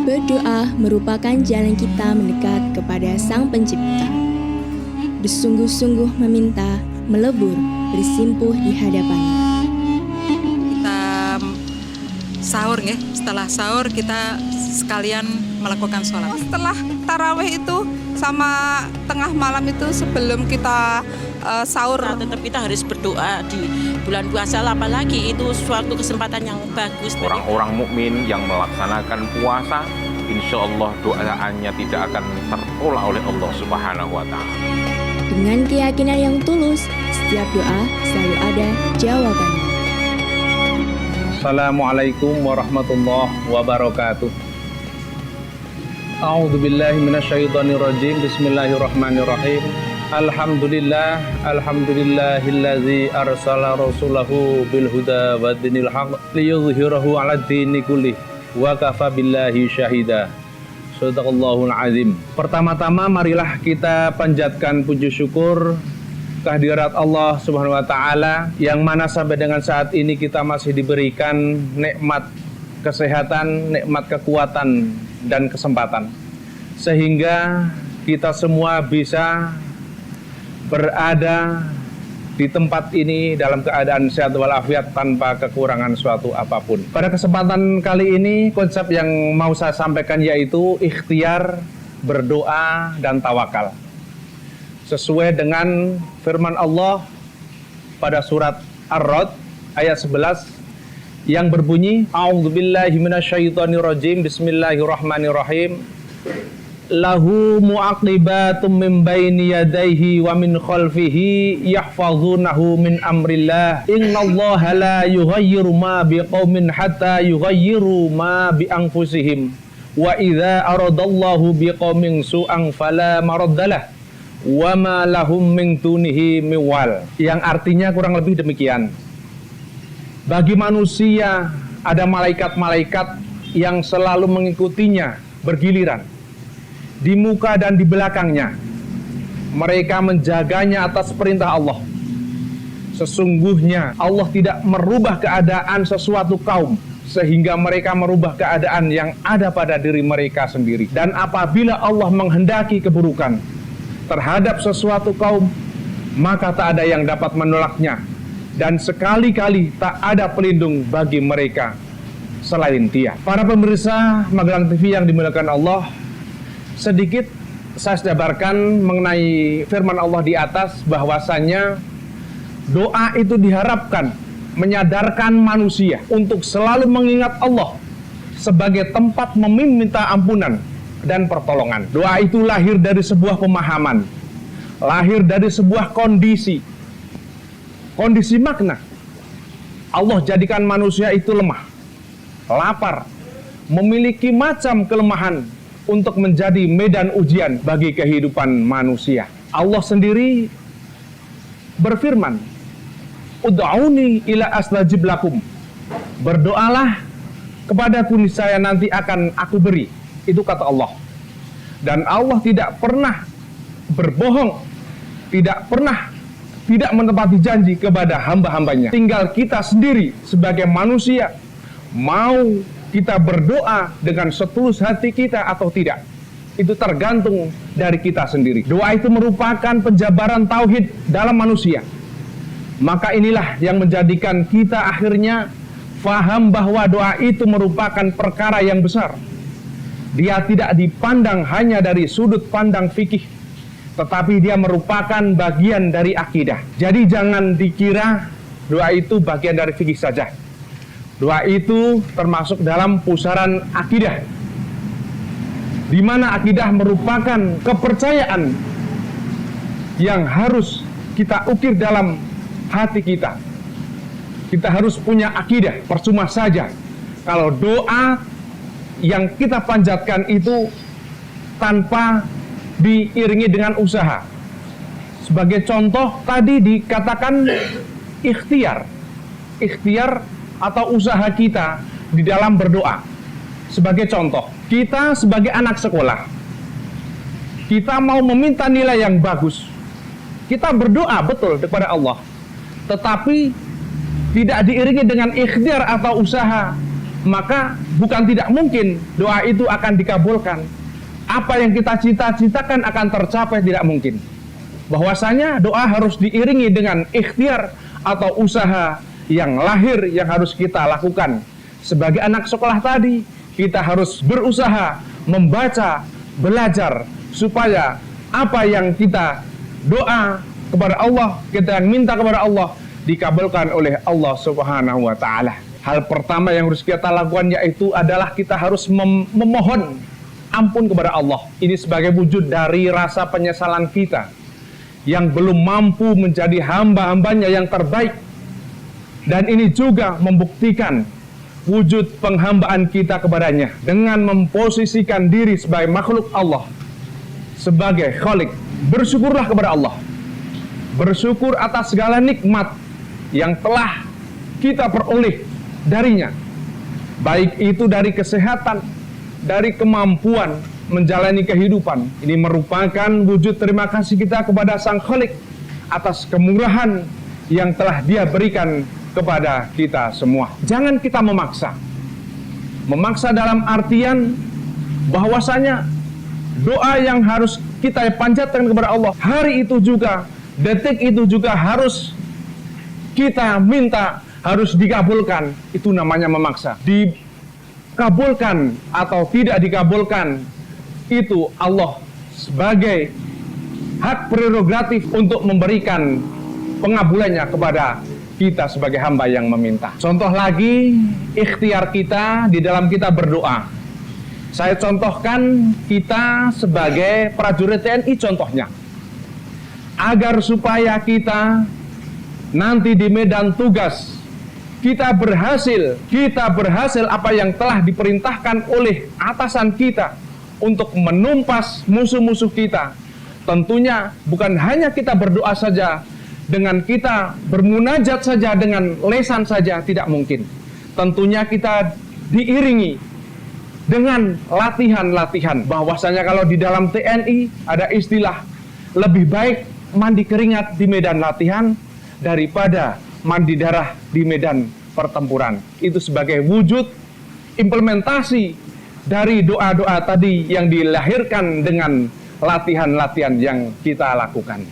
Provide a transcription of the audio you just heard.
Berdoa merupakan jalan kita mendekat kepada Sang Pencipta. Bersungguh-sungguh meminta, melebur, bersimpuh di hadapannya. Kita sahur ya, setelah sahur kita sekalian melakukan sholat. Setelah tarawih itu sama tengah malam itu sebelum kita sahur. Nah, tetap kita harus berdoa di bulan puasa, apalagi itu suatu kesempatan yang bagus. Orang-orang mukmin yang melaksanakan puasa, insya Allah doanya tidak akan tertolak oleh Allah Subhanahu wa Ta'ala. Dengan keyakinan yang tulus, setiap doa selalu ada jawabannya. Assalamualaikum warahmatullahi wabarakatuh. A'udzubillahi minasyaitonirrajim. Bismillahirrahmanirrahim. Alhamdulillahillazi arsala rasulahu bil huda wa dinil haq liyudhhirahu 'ala dini kullih wa kafa billahi syahida. Shadaqallahul azim. Pertama-tama marilah kita panjatkan puji syukur kehadirat Allah Subhanahu wa taala yang mana sampai dengan saat ini kita masih diberikan nikmat kesehatan, nikmat kekuatan dan kesempatan sehingga kita semua bisa berada di tempat ini dalam keadaan sehat walafiat tanpa kekurangan suatu apapun. Pada kesempatan kali ini konsep yang mau saya sampaikan yaitu ikhtiar, berdoa, dan tawakal. Sesuai dengan firman Allah pada surat Ar-Ra'd ayat 11 yang berbunyi, A'udzubillahi minasyaitonirrajim, Bismillahirrahmanirrahim. Lahu mu'aqibatum min baini yadayhi wa min khalfihi yahfazunahu min amrillah. Innallaha la yughayyiru ma biqaumin hatta yughayyiru ma bi anfusihim. Wa idza aradallahu biqaumin su'an fala maraddalah wa ma lahum min dunihi miwal. Yang artinya kurang lebih demikian. Bagi manusia ada malaikat-malaikat yang selalu mengikutinya bergiliran di muka dan di belakangnya. Mereka menjaganya atas perintah Allah. Sesungguhnya Allah tidak merubah keadaan sesuatu kaum sehingga mereka merubah keadaan yang ada pada diri mereka sendiri. Dan apabila Allah menghendaki keburukan terhadap sesuatu kaum, maka tak ada yang dapat menolaknya, dan sekali-kali tak ada pelindung bagi mereka selain Dia. Para pemirsa Magelang TV yang dimuliakan Allah, sedikit saya jabarkan mengenai firman Allah di atas bahwasannya doa itu diharapkan menyadarkan manusia untuk selalu mengingat Allah sebagai tempat meminta ampunan dan pertolongan. Doa itu lahir dari sebuah pemahaman, lahir dari sebuah kondisi makna. Allah jadikan manusia itu lemah, lapar, memiliki macam kelemahan untuk menjadi medan ujian bagi kehidupan manusia. Allah sendiri berfirman, Ud'auni ila astajib lakum. Berdoalah kepadaku niscaya nanti akan aku beri. Itu kata Allah. Dan Allah tidak pernah berbohong, tidak pernah tidak menepati janji kepada hamba-hambanya. Tinggal kita sendiri sebagai manusia mau kita berdoa dengan setulus hati kita atau tidak. Itu tergantung dari kita sendiri. Doa itu merupakan penjabaran tauhid dalam manusia. Maka inilah yang menjadikan kita akhirnya faham bahwa doa itu merupakan perkara yang besar. Dia tidak dipandang hanya dari sudut pandang fikih, tetapi dia merupakan bagian dari akidah. Jadi jangan dikira doa itu bagian dari fikih saja. Doa itu termasuk dalam pusaran akidah, di mana akidah merupakan kepercayaan yang harus kita ukir dalam hati kita. Kita harus punya akidah. Percuma saja kalau doa yang kita panjatkan itu tanpa diiringi dengan usaha. Sebagai contoh tadi dikatakan ikhtiar atau usaha kita di dalam berdoa. Sebagai contoh, kita sebagai anak sekolah, kita mau meminta nilai yang bagus, kita berdoa betul kepada Allah, tetapi tidak diiringi dengan ikhtiar atau usaha maka bukan tidak mungkin doa itu akan dikabulkan. Apa yang kita cita-citakan akan tercapai tidak mungkin. Bahwasanya doa harus diiringi dengan ikhtiar atau usaha yang lahir yang harus kita lakukan. Sebagai anak sekolah tadi, kita harus berusaha membaca, belajar, supaya apa yang kita doa kepada Allah, kita yang minta kepada Allah, dikabulkan oleh Allah Subhanahu wa Ta'ala. Hal pertama yang harus kita lakukan yaitu adalah kita harus memohon ampun kepada Allah. Ini sebagai wujud dari rasa penyesalan kita yang belum mampu menjadi hamba-hambanya yang terbaik. Dan ini juga membuktikan wujud penghambaan kita kepadanya dengan memposisikan diri sebagai makhluk Allah, sebagai khalik. Bersyukurlah kepada Allah, bersyukur atas segala nikmat yang telah kita peroleh darinya, baik itu dari kesehatan, dari kemampuan menjalani kehidupan. Ini merupakan wujud terima kasih kita kepada Sang Khalik atas kemurahan yang telah Dia berikan kepada kita semua. Jangan kita memaksa. Memaksa dalam artian bahwasanya doa yang harus kita panjatkan kepada Allah hari itu juga, detik itu juga harus kita minta, harus dikabulkan. Itu namanya memaksa. Dikabulkan atau tidak dikabulkan, itu Allah sebagai hak prerogatif untuk memberikan pengabulannya kepada kita sebagai hamba yang meminta. Contoh lagi, ikhtiar kita di dalam kita berdoa. Saya contohkan kita sebagai prajurit TNI contohnya. Agar supaya kita nanti di medan tugas kita berhasil apa yang telah diperintahkan oleh atasan kita untuk menumpas musuh-musuh kita. Tentunya bukan hanya kita berdoa saja, dengan kita bermunajat saja, dengan lesan saja, tidak mungkin. Tentunya kita diiringi dengan latihan-latihan. Bahwasanya kalau di dalam TNI ada istilah, lebih baik mandi keringat di medan latihan daripada mandi darah di medan pertempuran. Itu sebagai wujud implementasi dari doa-doa tadi yang dilahirkan dengan latihan-latihan yang kita lakukan.